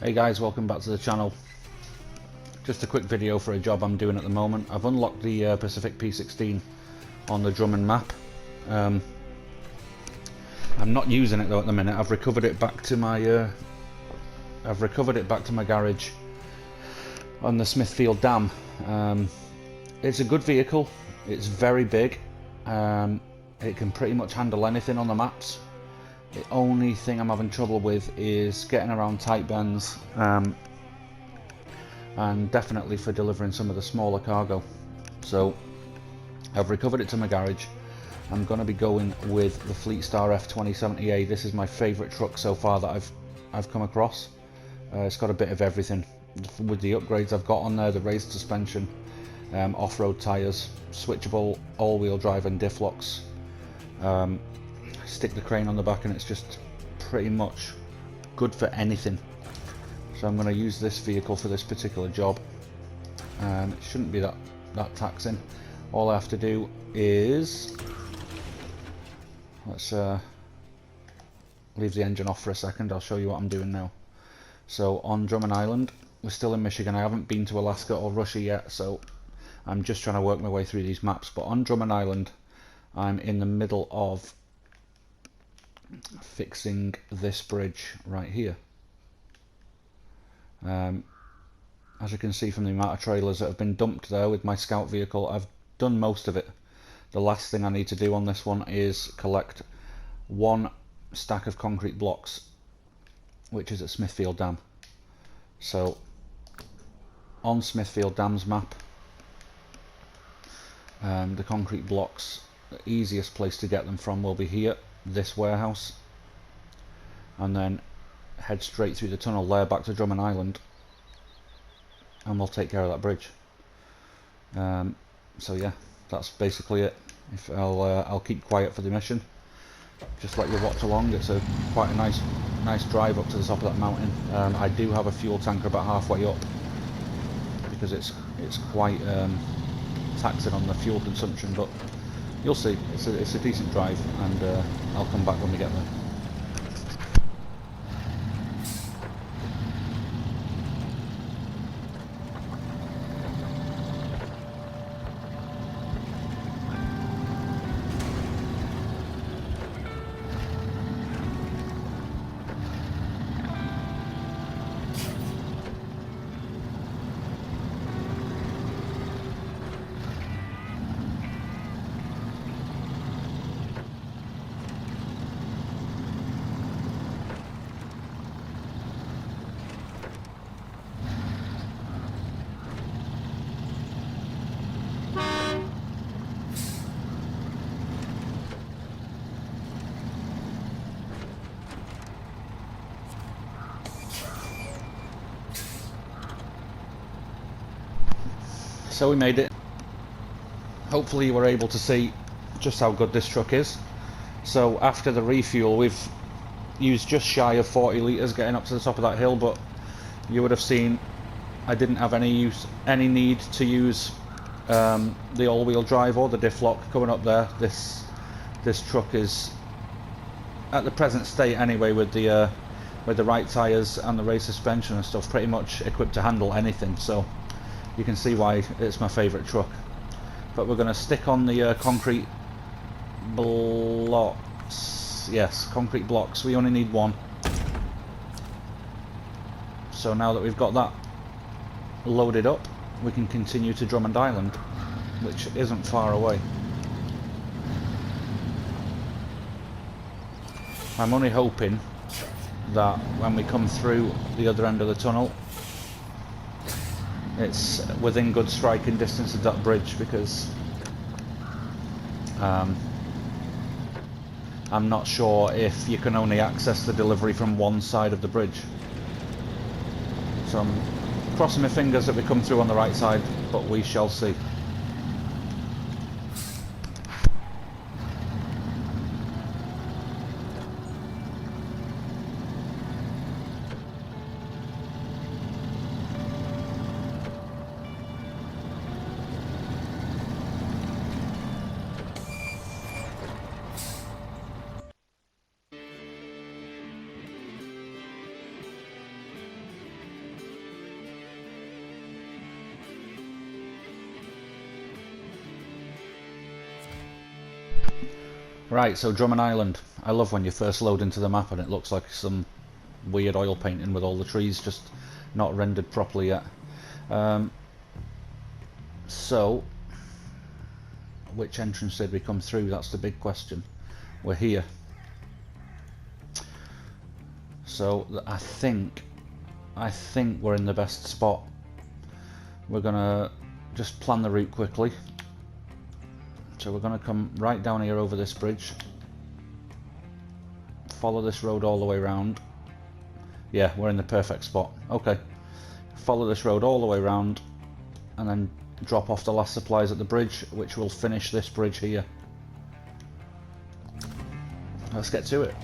Hey guys, welcome back to the channel. Just a quick video for a job I'm doing at the moment. I've unlocked the Pacific P16 on the Drummond map. I'm not using it though at the minute. I've recovered it back to my garage on the Smithfield Dam. It's a good vehicle. It's very big. It can pretty much handle anything on the maps. The only thing I'm having trouble with is getting around tight bends, and definitely for delivering some of the smaller cargo. So I've recovered it to my garage. I'm going to be going with the FleetStar F2070A. This is my favourite truck so far that I've come across. It's got a bit of everything. With the upgrades I've got on there, the raised suspension, off-road tyres, switchable all-wheel drive and diff locks. Stick the crane on the back and it's just pretty much good for anything. So I'm going to use this vehicle for this particular job. It shouldn't be that taxing. All I have to do is, let's leave the engine off for a second. I'll show you what I'm doing now. So on Drummond Island, we're still in Michigan. I haven't been to Alaska or Russia yet, so I'm just trying to work my way through these maps. But on Drummond Island, I'm in the middle of fixing this bridge right here. As you can see from the amount of trailers that have been dumped there with my scout vehicle, I've done most of it. The last thing I need to do on this one is collect one stack of concrete blocks, which is at Smithfield Dam. So on Smithfield Dam's map, the concrete blocks, the easiest place to get them from will be here, this warehouse, and then head straight through the tunnel there back to Drummond Island, and we'll take care of that bridge. So yeah, that's basically it. If I'll keep quiet for the mission, just let you watch along. It's quite a nice drive up to the top of that mountain. I do have a fuel tanker about halfway up because it's quite taxing on the fuel consumption, but you'll see. It's a decent drive, and I'll come back when we get there. So we made it. Hopefully you were able to see just how good this truck is. So after the refuel, we've used just shy of 40 litres getting up to the top of that hill, but you would have seen I didn't have any need to use the all-wheel drive or the diff lock coming up there. This truck is, at the present state anyway, with the right tyres and the race suspension and stuff, pretty much equipped to handle anything. So you can see why it's my favourite truck. But we're going to stick on the concrete blocks. Yes, concrete blocks. We only need one. So now that we've got that loaded up, we can continue to Drummond Island, which isn't far away. I'm only hoping that when we come through the other end of the tunnel, it's within good striking distance of that bridge, because I'm not sure if you can only access the delivery from one side of the bridge. So I'm crossing my fingers that we come through on the right side, but we shall see. Right, so Drummond Island. I love when you first load into the map and it looks like some weird oil painting with all the trees just not rendered properly yet. So, which entrance did we come through? That's the big question. We're here. So I think we're in the best spot. We're gonna just plan the route quickly. So we're gonna come right down here over this bridge. Follow this road all the way around. Yeah, we're in the perfect spot. Okay. Follow this road all the way around and then drop off the last supplies at the bridge, which will finish this bridge here. Let's get to it.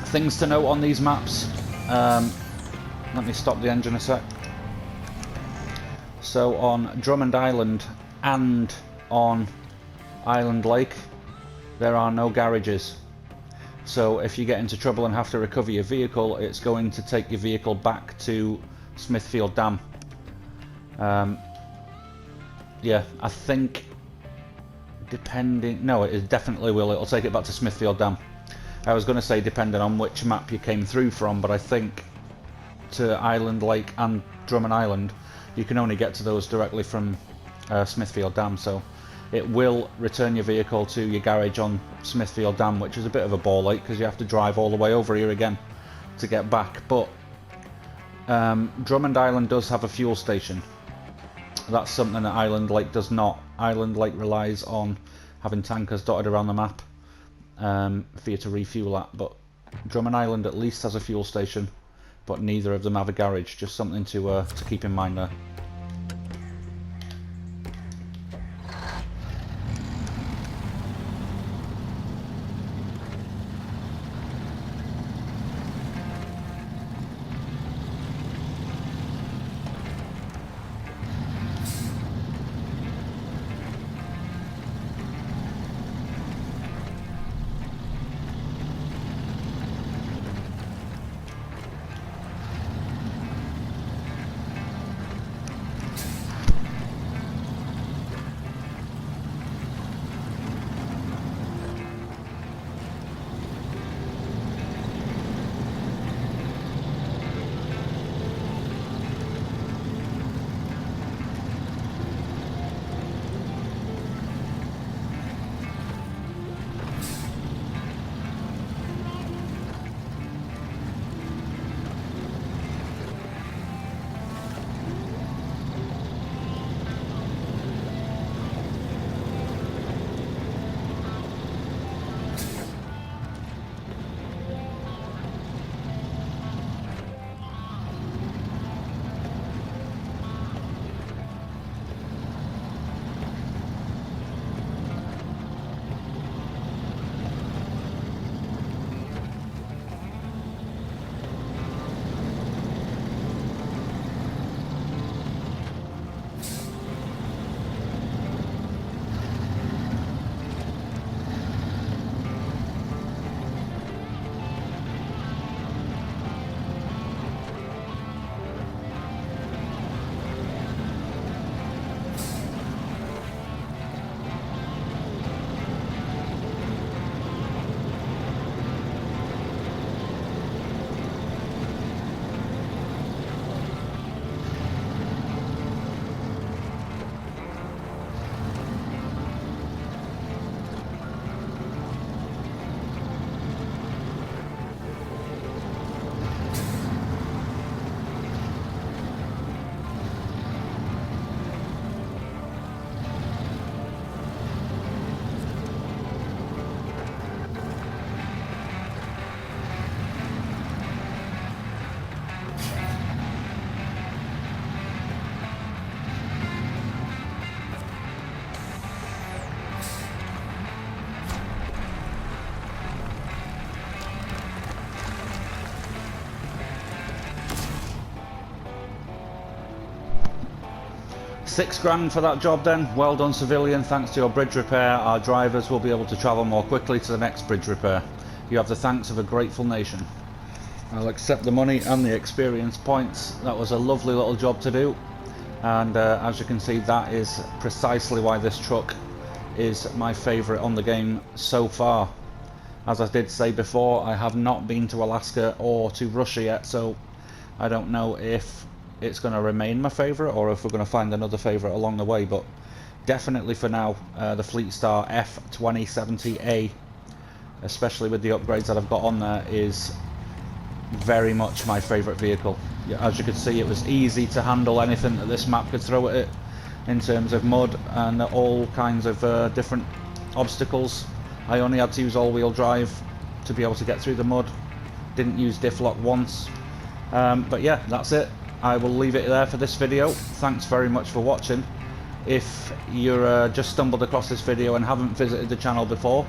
Things to note on these maps. Let me stop the engine a sec. So on Drummond Island and on Island Lake, there are no garages. So if you get into trouble and have to recover your vehicle, it's going to take your vehicle back to Smithfield Dam. Yeah, I think no, it definitely will. It'll take it back to Smithfield Dam. I was going to say depending on which map you came through from, but I think to Island Lake and Drummond Island, you can only get to those directly from Smithfield Dam, so it will return your vehicle to your garage on Smithfield Dam, which is a bit of a ball ache because you have to drive all the way over here again to get back. But Drummond Island does have a fuel station. That's something that Island Lake does not. Island Lake relies on having tankers dotted around the map for you to refuel at, but Drummond Island at least has a fuel station, but neither of them have a garage. Just something to keep in mind there. £6 for that job then. Well done, civilian. Thanks to your bridge repair, our drivers will be able to travel more quickly to the next bridge repair. You have the thanks of a grateful nation. I'll accept the money and the experience points. That was a lovely little job to do, and as you can see, that is precisely why this truck is my favourite on the game so far. As I did say before, I have not been to Alaska or to Russia yet, so I don't know if it's going to remain my favourite or if we're going to find another favourite along the way, but definitely for now, the FleetStar F2070A, especially with the upgrades that I've got on there, is very much my favourite vehicle. As you can see, it was easy to handle anything that this map could throw at it in terms of mud and all kinds of different obstacles. I only had to use all-wheel drive to be able to get through the mud. Didn't use diff lock once. But yeah, that's it. I will leave it there for this video. Thanks very much for watching. If you're just stumbled across this video and haven't visited the channel before,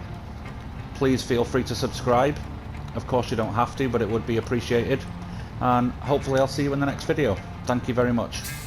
please feel free to subscribe. Of course you don't have to, but it would be appreciated. And hopefully I'll see you in the next video. Thank you very much.